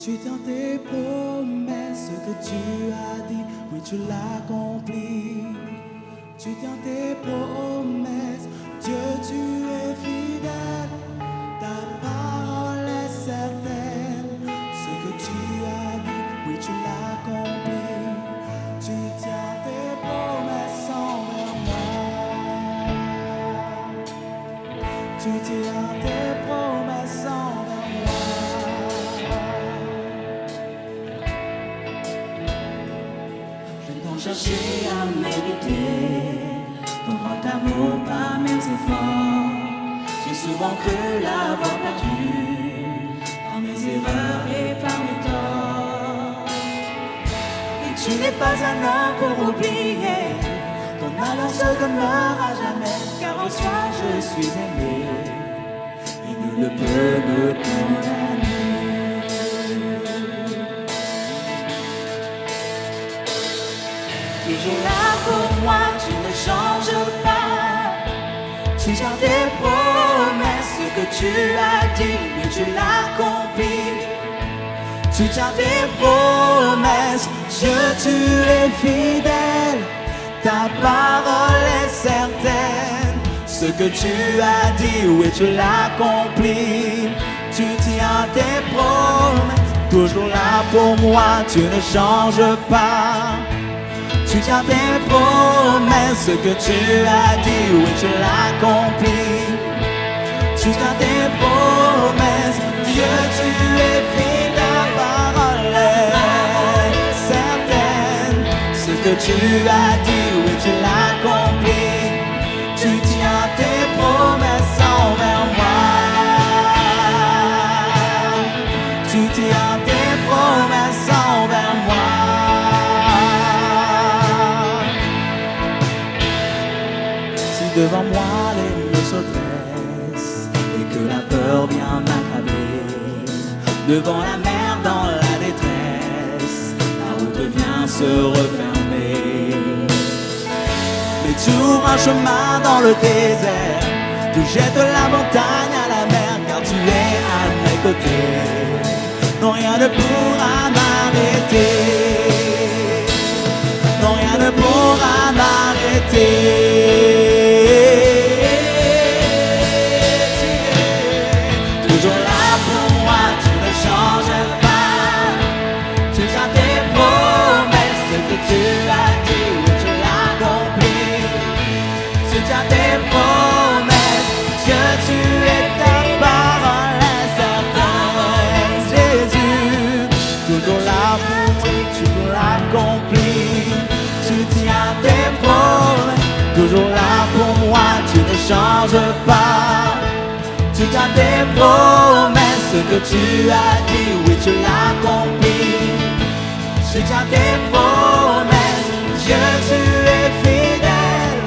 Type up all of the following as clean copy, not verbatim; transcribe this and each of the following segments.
Tu tiens tes promesses, ce que tu as dit, oui tu l'accomplis. Tu tiens tes promesses, Dieu tu es fidèle, ta parole est certaine. Ce que tu as dit, oui tu l'accomplis. Tu tiens tes promesses envers moi. Tu tiens tes promesses envers moi. Chercher à mériter ton grand amour par mes efforts. J'ai souvent cru l'avoir perdu par mes erreurs et par mes torts. Mais tu n'es pas un homme pour oublier, ton alliance demeure à jamais. Car en toi je suis aimé et nul ne peut me condamner. Toujours là pour moi, tu ne changes pas. Tu tiens tes promesses, ce que tu as dit, mais tu l'accomplis. Tu tiens tes promesses, Dieu tu es fidèle. Ta parole est certaine. Ce que tu as dit, oui tu l'accomplis. Tu tiens tes promesses, toujours là pour moi, tu ne changes pas. Tu tiens tes promesses, ce que tu as dit, oui tu l'accomplis. Tu tiens tes promesses, Dieu tu es fidèle, ta parole est certaine. Ce que tu as dit, oui tu l'accomplis. Tu tiens tes promesses envers moi. Tu tiens tes promesses envers moi. Devant moi les murs se dressent et que la peur vient m'accabler. Devant la mer dans la détresse, la route vient se refermer. Mais tu ouvres un chemin dans le désert, tu jettes la montagne à la mer, car tu es à mes côtés. Non, rien ne pourra m'arrêter. Non, rien ne pourra m'arrêter. Toujours là pour moi, tu ne changes pas. Tu tiens tes promesses, ce que tu as dit, oui tu l'accomplis. Tu tiens tes promesses, Dieu tu es fidèle.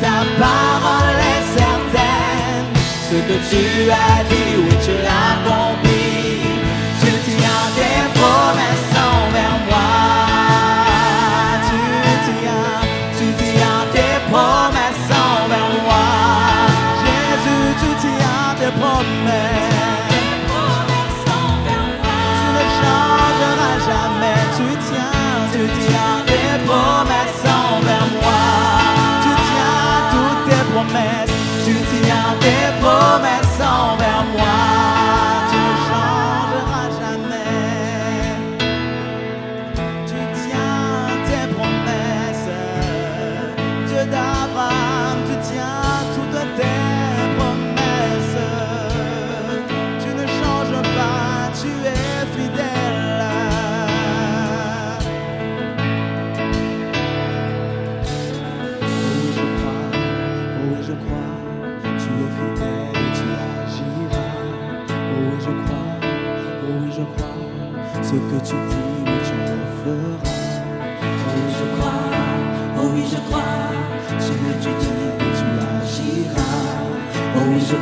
Ta parole est certaine. Ce que tu as dit, oui tu l'accomplis. Tu tiens tes promesses envers moi. Tu tiens tes promesses envers moi. Jésus, tu tiens tes promesses. Tu ne changeras jamais. Tu tiens tes promesses envers moi. Tu tiens toutes tes promesses. Tu tiens tes promesses envers moi. Tu ne changeras jamais. Tu tiens tes promesses. Dieu d'Abraham, tu tiens toutes tes promesses. Tu ne changes pas, tu es fidèle. Oui, je crois, tu es fidèle et tu agiras. Oui, je crois, ce que tu dis, oui, tu le feras. Oui, je crois, ce que tu dis, tu agiras. Oh oui, je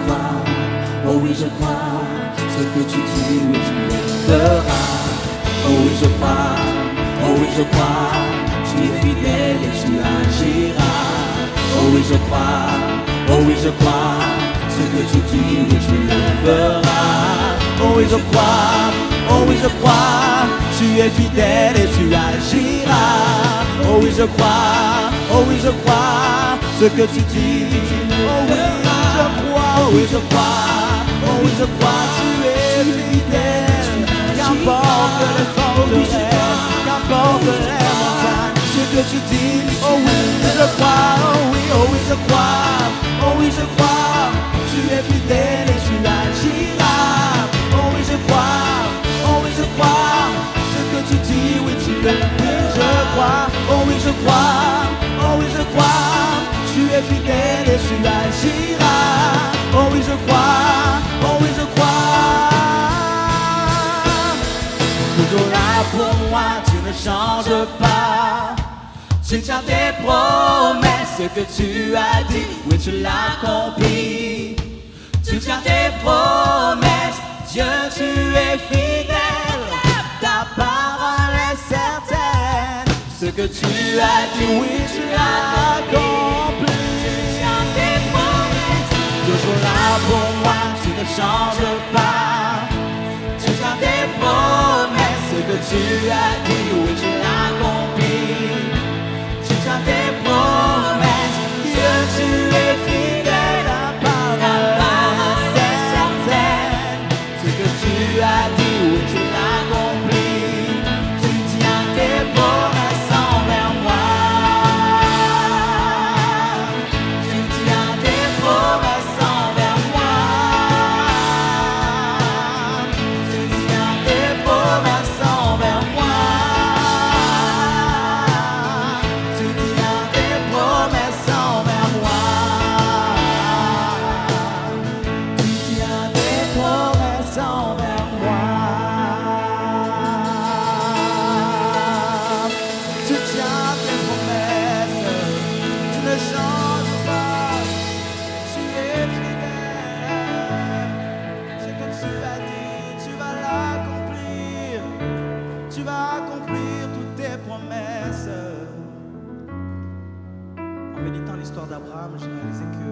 crois, ce que tu dis, oui, tu le feras. Oh oui, je crois, tu es fidèle et tu agiras. Oh oui, je crois, ce que tu dis, oui, tu le feras. Oh oui, je crois, Oh oui, je crois, tu es fidèle et tu agiras. Oh oui, je crois, oh oui, je crois, ce que tu dis. Oh oui, je crois, oh oui, je crois, oh oui, je crois, tu es fidèle. Qu'importe les forteresses, qu'importe les montagnes, ce que tu dis. Oh oui, je crois, oh oui, je crois, oh oui, je crois, tu es fidèle et tu agiras. Oh oui, je crois, oh oui, je crois, ce que tu dis, oui, tu le fais, je crois. Oh oui, je crois, oh oui, je crois, tu es fidèle et tu agiras. Oh oui, je crois, oh oui, je crois. Toujours là pour moi, tu ne changes pas. Tu tiens tes promesses, ce que tu as dit, oui, tu l'accomplis. Tu tiens tes promesses, Dieu, tu es fidèle. Ta parole est certaine. Ce que tu as dit, oui, tu l'accomplis. Tu tiens tes promesses, toujours là pour moi, tu ne changes pas. Tu tiens tes promesses, ce que tu as dit, oui, tu l'accomplis. Tu tiens tes promesses, Dieu, tu es fidèle. Ta parole est certaine. Ce que tu as dit, oui, tu l'accomplis. Tu tiens tes promesses envers moi. Tu tiens tes promesses envers moi. Tu tiens tes promesses envers moi. Tu tiens tes promesses envers moi. Tu tiens tes promesses envers moi. Tu tiens tes promesses, tu ne changes pas, tu es fidèle. Ce que tu as dit, tu vas l'accomplir. Tu vas accomplir toutes tes promesses. En méditant l'histoire d'Abraham, j'ai réalisé que